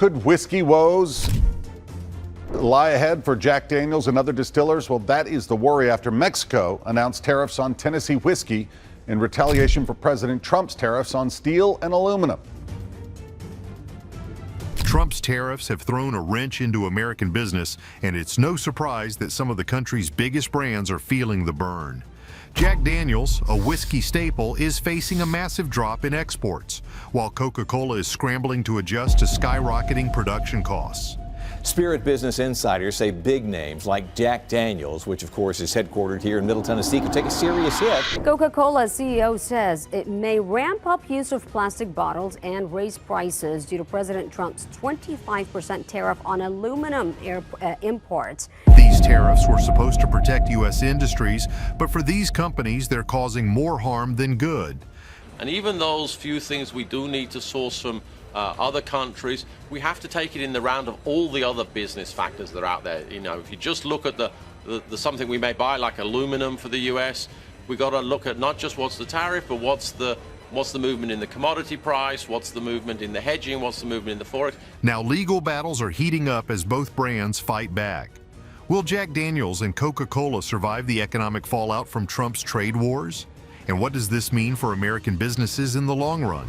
Could whiskey woes lie ahead for Jack Daniels and other distillers? Well, that is the worry after Mexico announced tariffs on Tennessee whiskey in retaliation for President Trump's tariffs on steel and aluminum. Trump's tariffs have thrown a wrench into American business, and it's no surprise that some of the country's biggest brands are feeling the burn. Jack Daniels, a whiskey staple, is facing a massive drop in exports, while Coca-Cola is scrambling to adjust to skyrocketing production costs. Spirit business insiders say big names like Jack Daniels, which of course is headquartered here in Middle Tennessee, could take a serious hit. Coca-Cola CEO says it may ramp up use of plastic bottles and raise prices due to President Trump's 25% tariff on aluminum imports. These tariffs were supposed to protect U.S. industries, but for these companies, they're causing more harm than good. And even those few things we do need to source from other countries, we have to take it in the round of all the other business factors that are out there. You know, if you just look at the something we may buy like aluminum for the US, we got to look at not just what's the tariff, but what's the movement in the commodity price, what's the movement in the hedging, what's the movement in the forex. Now legal battles are heating up as both brands fight back. Will Jack Daniels and Coca-Cola survive the economic fallout from Trump's trade wars? And what does this mean for American businesses in the long run?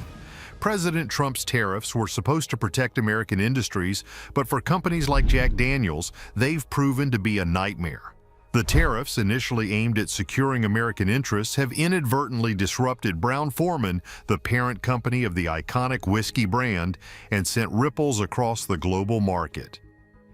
President Trump's tariffs were supposed to protect American industries, but for companies like Jack Daniels, they've proven to be a nightmare. The tariffs, initially aimed at securing American interests, have inadvertently disrupted Brown-Forman, the parent company of the iconic whiskey brand, and sent ripples across the global market.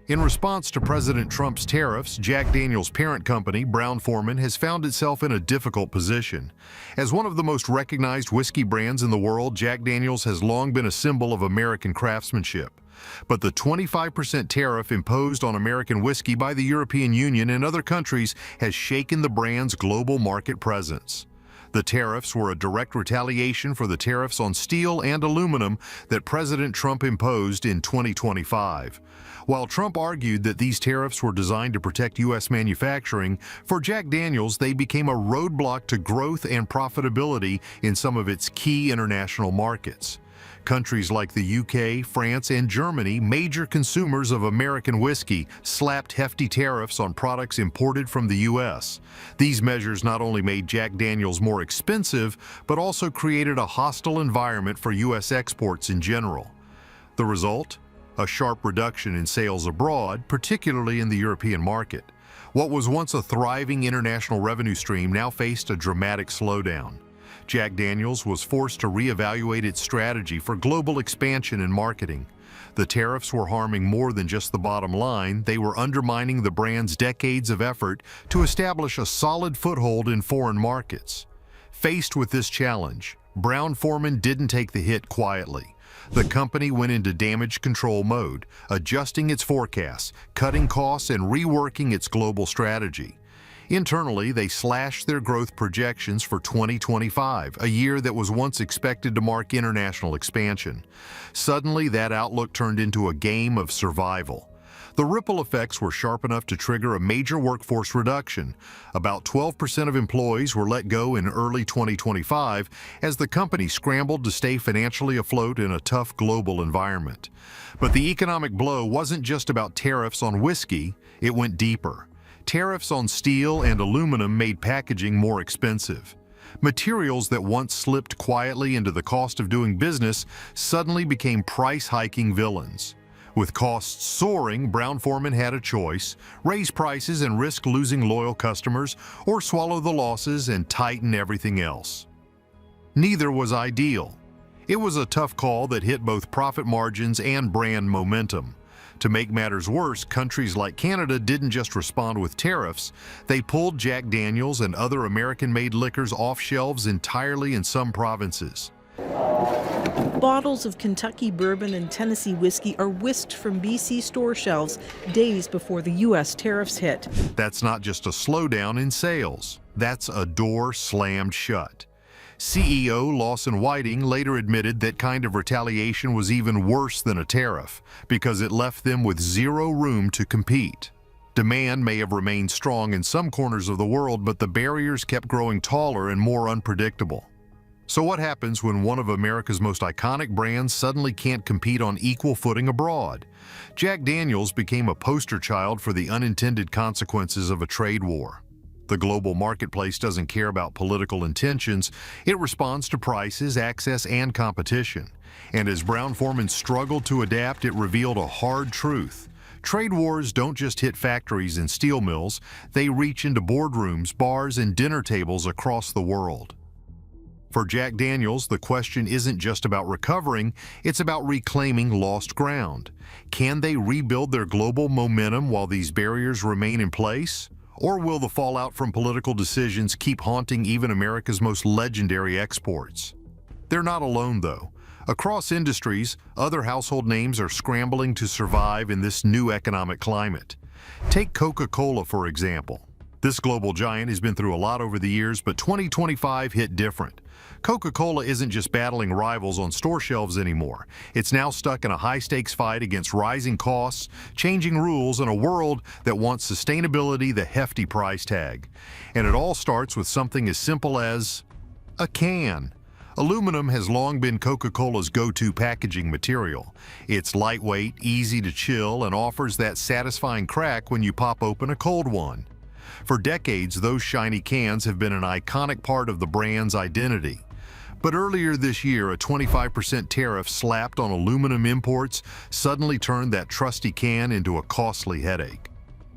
In response to President Trump's tariffs, Jack Daniels' parent company, Brown-Forman, has found itself in a difficult position. As one of the most recognized whiskey brands in the world, Jack Daniels has long been a symbol of American craftsmanship. But the 25% tariff imposed on American whiskey by the European Union and other countries has shaken the brand's global market presence. The tariffs were a direct retaliation for the tariffs on steel and aluminum that President Trump imposed in 2025. While Trump argued that these tariffs were designed to protect U.S. manufacturing, for Jack Daniels they became a roadblock to growth and profitability in some of its key international markets. Countries like the UK, France, and Germany, major consumers of American whiskey, slapped hefty tariffs on products imported from the U.S. These measures not only made Jack Daniels more expensive, but also created a hostile environment for U.S. exports in general. The result? A sharp reduction in sales abroad, particularly in the European market. What was once a thriving international revenue stream now faced a dramatic slowdown. Jack Daniels was forced to reevaluate its strategy for global expansion and marketing. The tariffs were harming more than just the bottom line. They were undermining the brand's decades of effort to establish a solid foothold in foreign markets. Faced with this challenge, Brown-Forman didn't take the hit quietly. The company went into damage control mode, adjusting its forecasts, cutting costs, and reworking its global strategy. Internally, they slashed their growth projections for 2025, a year that was once expected to mark international expansion. Suddenly, that outlook turned into a game of survival. The ripple effects were sharp enough to trigger a major workforce reduction. About 12% of employees were let go in early 2025 as the company scrambled to stay financially afloat in a tough global environment. But the economic blow wasn't just about tariffs on whiskey, it went deeper. Tariffs on steel and aluminum made packaging more expensive. Materials that once slipped quietly into the cost of doing business suddenly became price-hiking villains. With costs soaring, Brown-Forman had a choice: raise prices and risk losing loyal customers, or swallow the losses and tighten everything else. Neither was ideal. It was a tough call that hit both profit margins and brand momentum. To make matters worse, countries like Canada didn't just respond with tariffs, they pulled Jack Daniels and other American-made liquors off shelves entirely in some provinces. Bottles of Kentucky bourbon and Tennessee whiskey are whisked from BC store shelves days before the U.S. tariffs hit. That's not just a slowdown in sales. That's a door slammed shut. CEO Lawson Whiting later admitted that kind of retaliation was even worse than a tariff because it left them with zero room to compete. Demand may have remained strong in some corners of the world, but the barriers kept growing taller and more unpredictable. So what happens when one of America's most iconic brands suddenly can't compete on equal footing abroad? Jack Daniel's became a poster child for the unintended consequences of a trade war. The global marketplace doesn't care about political intentions. It responds to prices, access, and competition. And as Brown-Forman struggled to adapt, it revealed a hard truth. Trade wars don't just hit factories and steel mills. They reach into boardrooms, bars, and dinner tables across the world. For Jack Daniel's, the question isn't just about recovering, it's about reclaiming lost ground. Can they rebuild their global momentum while these barriers remain in place? Or will the fallout from political decisions keep haunting even America's most legendary exports? They're not alone, though. Across industries, other household names are scrambling to survive in this new economic climate. Take Coca-Cola, for example. This global giant has been through a lot over the years, but 2025 hit different. Coca-Cola isn't just battling rivals on store shelves anymore. It's now stuck in a high-stakes fight against rising costs, changing rules, and a world that wants sustainability the hefty price tag. And it all starts with something as simple as a can. Aluminum has long been Coca-Cola's go-to packaging material. It's lightweight, easy to chill, and offers that satisfying crack when you pop open a cold one. For decades, those shiny cans have been an iconic part of the brand's identity. But earlier this year, a 25% tariff slapped on aluminum imports suddenly turned that trusty can into a costly headache.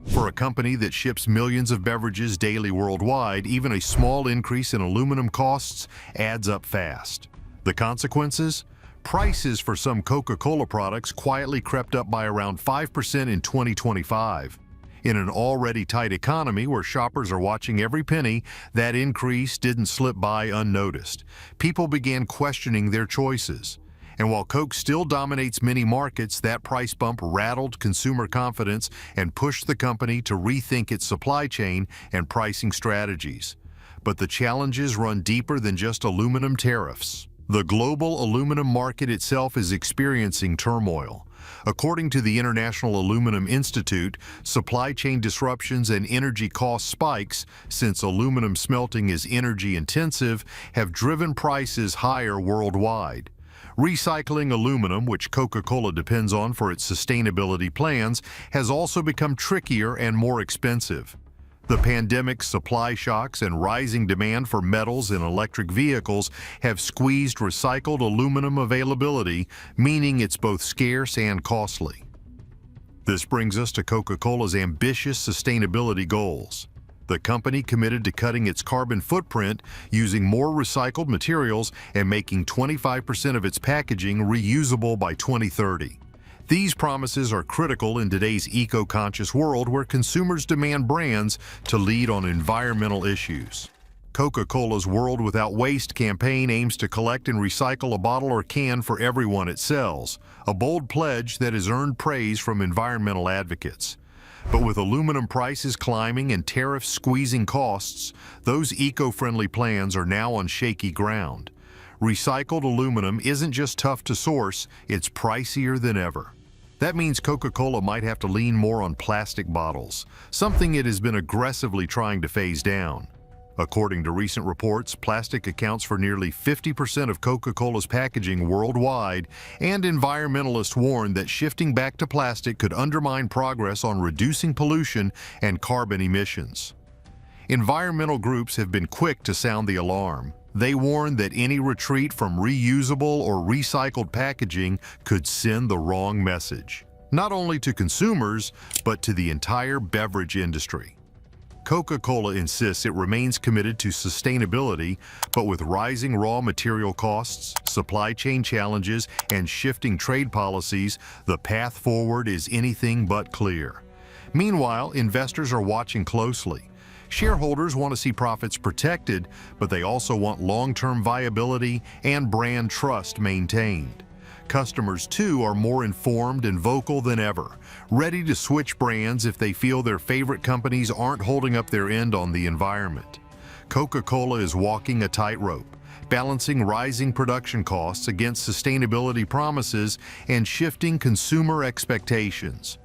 For a company that ships millions of beverages daily worldwide, even a small increase in aluminum costs adds up fast. The consequences? Prices for some Coca-Cola products quietly crept up by around 5% in 2025. In an already tight economy where shoppers are watching every penny, that increase didn't slip by unnoticed. People began questioning their choices. And while Coke still dominates many markets, that price bump rattled consumer confidence and pushed the company to rethink its supply chain and pricing strategies. But the challenges run deeper than just aluminum tariffs. The global aluminum market itself is experiencing turmoil. According to the International Aluminum Institute, supply chain disruptions and energy cost spikes, since aluminum smelting is energy intensive, have driven prices higher worldwide. Recycling aluminum, which Coca-Cola depends on for its sustainability plans, has also become trickier and more expensive. The pandemic, supply shocks, and rising demand for metals in electric vehicles have squeezed recycled aluminum availability, meaning it's both scarce and costly. This brings us to Coca-Cola's ambitious sustainability goals. The company committed to cutting its carbon footprint using more recycled materials and making 25% of its packaging reusable by 2030. These promises are critical in today's eco-conscious world where consumers demand brands to lead on environmental issues. Coca-Cola's World Without Waste campaign aims to collect and recycle a bottle or can for everyone it sells, a bold pledge that has earned praise from environmental advocates. But with aluminum prices climbing and tariffs squeezing costs, those eco-friendly plans are now on shaky ground. Recycled aluminum isn't just tough to source, it's pricier than ever. That means Coca-Cola might have to lean more on plastic bottles, something it has been aggressively trying to phase down. According to recent reports, plastic accounts for nearly 50% of Coca-Cola's packaging worldwide, and environmentalists warn that shifting back to plastic could undermine progress on reducing pollution and carbon emissions. Environmental groups have been quick to sound the alarm. They warn that any retreat from reusable or recycled packaging could send the wrong message, not only to consumers, but to the entire beverage industry. Coca-Cola insists it remains committed to sustainability, but with rising raw material costs, supply chain challenges, and shifting trade policies, the path forward is anything but clear. Meanwhile, investors are watching closely. Shareholders want to see profits protected, but they also want long-term viability and brand trust maintained. Customers, too, are more informed and vocal than ever, ready to switch brands if they feel their favorite companies aren't holding up their end on the environment. Coca-Cola is walking a tightrope, balancing rising production costs against sustainability promises and shifting consumer expectations.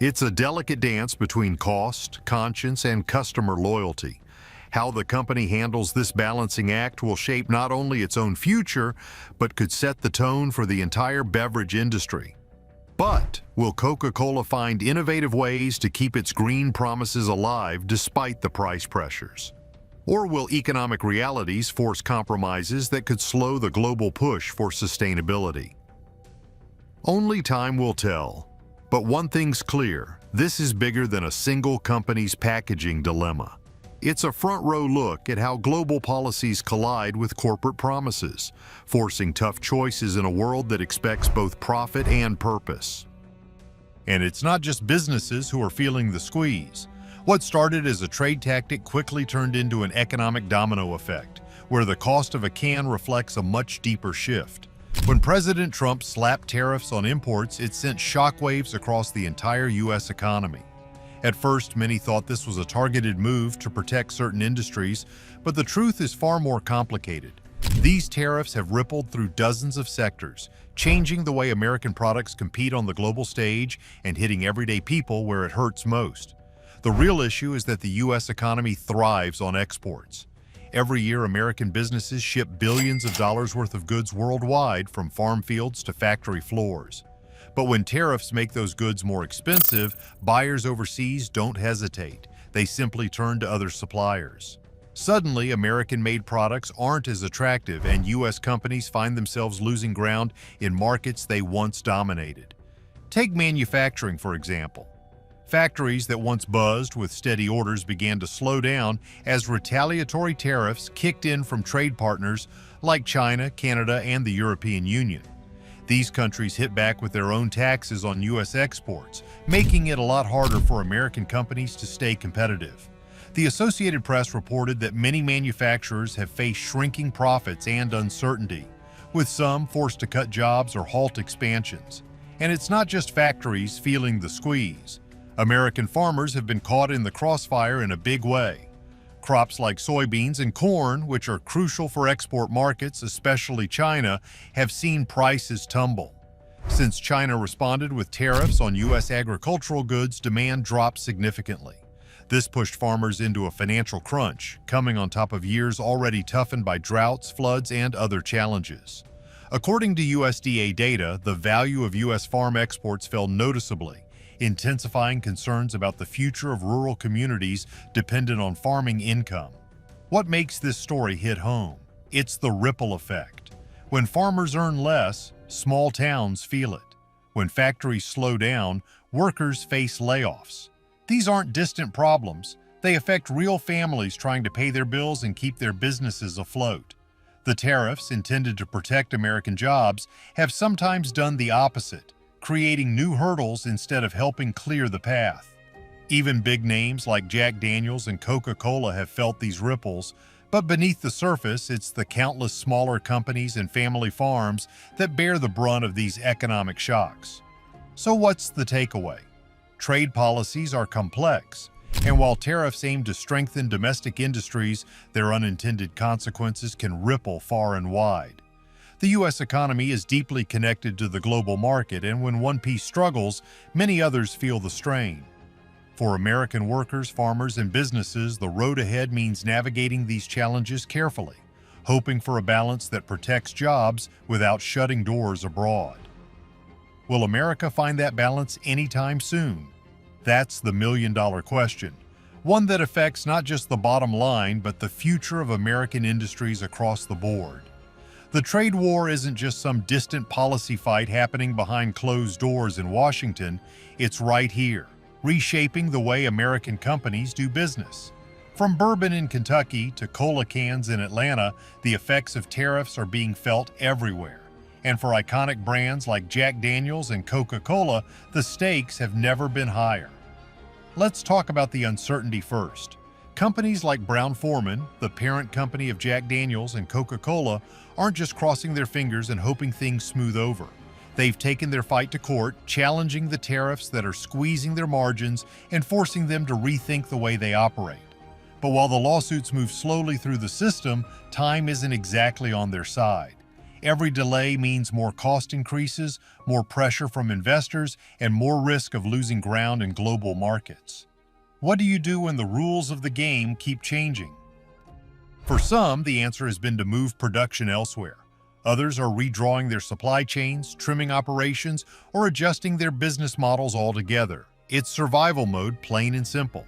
It's a delicate dance between cost, conscience, and customer loyalty. How the company handles this balancing act will shape not only its own future, but could set the tone for the entire beverage industry. But will Coca-Cola find innovative ways to keep its green promises alive despite the price pressures? Or will economic realities force compromises that could slow the global push for sustainability? Only time will tell. But one thing's clear, this is bigger than a single company's packaging dilemma. It's a front-row look at how global policies collide with corporate promises, forcing tough choices in a world that expects both profit and purpose. And it's not just businesses who are feeling the squeeze. What started as a trade tactic quickly turned into an economic domino effect, where the cost of a can reflects a much deeper shift. When President Trump slapped tariffs on imports, it sent shockwaves across the entire U.S. economy. At first, many thought this was a targeted move to protect certain industries, but the truth is far more complicated. These tariffs have rippled through dozens of sectors, changing the way American products compete on the global stage and hitting everyday people where it hurts most. The real issue is that the U.S. economy thrives on exports. Every year, American businesses ship billions of dollars worth of goods worldwide, from farm fields to factory floors. But when tariffs make those goods more expensive, buyers overseas don't hesitate. They simply turn to other suppliers. Suddenly, American-made products aren't as attractive, and U.S. companies find themselves losing ground in markets they once dominated. Take manufacturing, for example. Factories that once buzzed with steady orders began to slow down as retaliatory tariffs kicked in from trade partners like China, Canada, and the European Union. These countries hit back with their own taxes on U.S. exports, making it a lot harder for American companies to stay competitive. The Associated Press reported that many manufacturers have faced shrinking profits and uncertainty, with some forced to cut jobs or halt expansions. And it's not just factories feeling the squeeze. American farmers have been caught in the crossfire in a big way. Crops like soybeans and corn, which are crucial for export markets, especially China, have seen prices tumble. Since China responded with tariffs on U.S. agricultural goods, demand dropped significantly. This pushed farmers into a financial crunch, coming on top of years already toughened by droughts, floods, and other challenges. According to USDA data, the value of U.S. farm exports fell noticeably, intensifying concerns about the future of rural communities dependent on farming income. What makes this story hit home? It's the ripple effect. When farmers earn less, small towns feel it. When factories slow down, workers face layoffs. These aren't distant problems. They affect real families trying to pay their bills and keep their businesses afloat. The tariffs, intended to protect American jobs, have sometimes done the opposite, creating new hurdles instead of helping clear the path. Even big names like Jack Daniel's and Coca-Cola have felt these ripples, but beneath the surface, it's the countless smaller companies and family farms that bear the brunt of these economic shocks. So what's the takeaway? Trade policies are complex, and while tariffs aim to strengthen domestic industries, their unintended consequences can ripple far and wide. The U.S. economy is deeply connected to the global market, and when one piece struggles, many others feel the strain. For American workers, farmers, and businesses, the road ahead means navigating these challenges carefully, hoping for a balance that protects jobs without shutting doors abroad. Will America find that balance anytime soon? That's the million-dollar question, one that affects not just the bottom line, but the future of American industries across the board. The trade war isn't just some distant policy fight happening behind closed doors in Washington. It's right here, reshaping the way American companies do business. From bourbon in Kentucky to cola cans in Atlanta, the effects of tariffs are being felt everywhere. And for iconic brands like Jack Daniel's and Coca-Cola, the stakes have never been higher. Let's talk about the uncertainty first. Companies like Brown-Forman, the parent company of Jack Daniel's and Coca-Cola, aren't just crossing their fingers and hoping things smooth over. They've taken their fight to court, challenging the tariffs that are squeezing their margins and forcing them to rethink the way they operate. But while the lawsuits move slowly through the system, time isn't exactly on their side. Every delay means more cost increases, more pressure from investors, and more risk of losing ground in global markets. What do you do when the rules of the game keep changing? For some, the answer has been to move production elsewhere. Others are redrawing their supply chains, trimming operations, or adjusting their business models altogether. It's survival mode, plain and simple.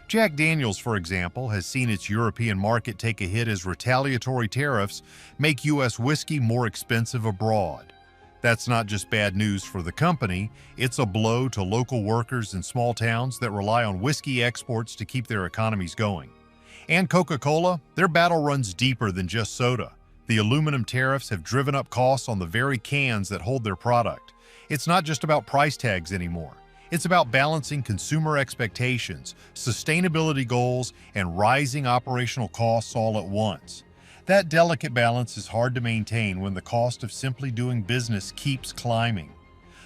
Jack Daniel's, for example, has seen its European market take a hit as retaliatory tariffs make U.S. whiskey more expensive abroad. That's not just bad news for the company, it's a blow to local workers in small towns that rely on whiskey exports to keep their economies going. And Coca-Cola, their battle runs deeper than just soda. The aluminum tariffs have driven up costs on the very cans that hold their product. It's not just about price tags anymore. It's about balancing consumer expectations, sustainability goals, and rising operational costs all at once. That delicate balance is hard to maintain when the cost of simply doing business keeps climbing.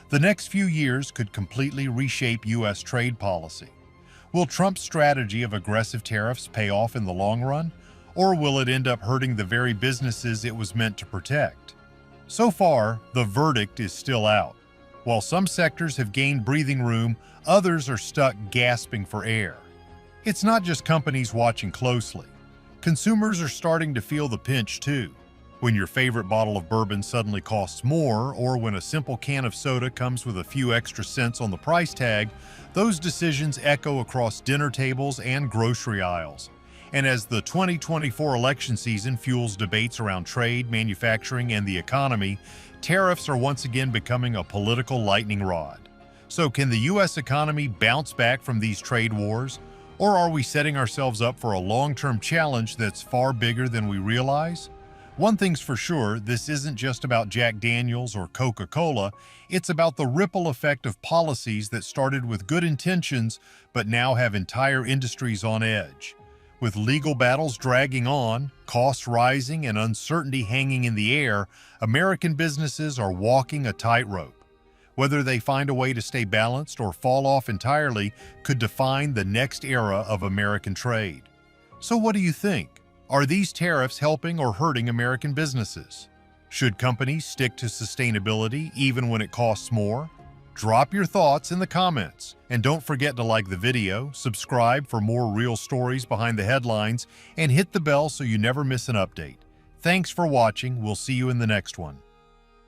The next few years could completely reshape U.S. trade policy. Will Trump's strategy of aggressive tariffs pay off in the long run? Or will it end up hurting the very businesses it was meant to protect? So far, the verdict is still out. While some sectors have gained breathing room, others are stuck gasping for air. It's not just companies watching closely. Consumers are starting to feel the pinch too. When your favorite bottle of bourbon suddenly costs more, or when a simple can of soda comes with a few extra cents on the price tag, those decisions echo across dinner tables and grocery aisles. And as the 2024 election season fuels debates around trade, manufacturing, and the economy, tariffs are once again becoming a political lightning rod. So can the U.S. economy bounce back from these trade wars? Or are we setting ourselves up for a long-term challenge that's far bigger than we realize? One thing's for sure, this isn't just about Jack Daniel's or Coca-Cola, it's about the ripple effect of policies that started with good intentions but now have entire industries on edge. With legal battles dragging on, costs rising, and uncertainty hanging in the air, American businesses are walking a tightrope. Whether they find a way to stay balanced or fall off entirely could define the next era of American trade. So what do you think? Are these tariffs helping or hurting American businesses? Should companies stick to sustainability even when it costs more? Drop your thoughts in the comments, and don't forget to like the video, subscribe for more real stories behind the headlines, and hit the bell so you never miss an update. Thanks for watching. We'll see you in the next one.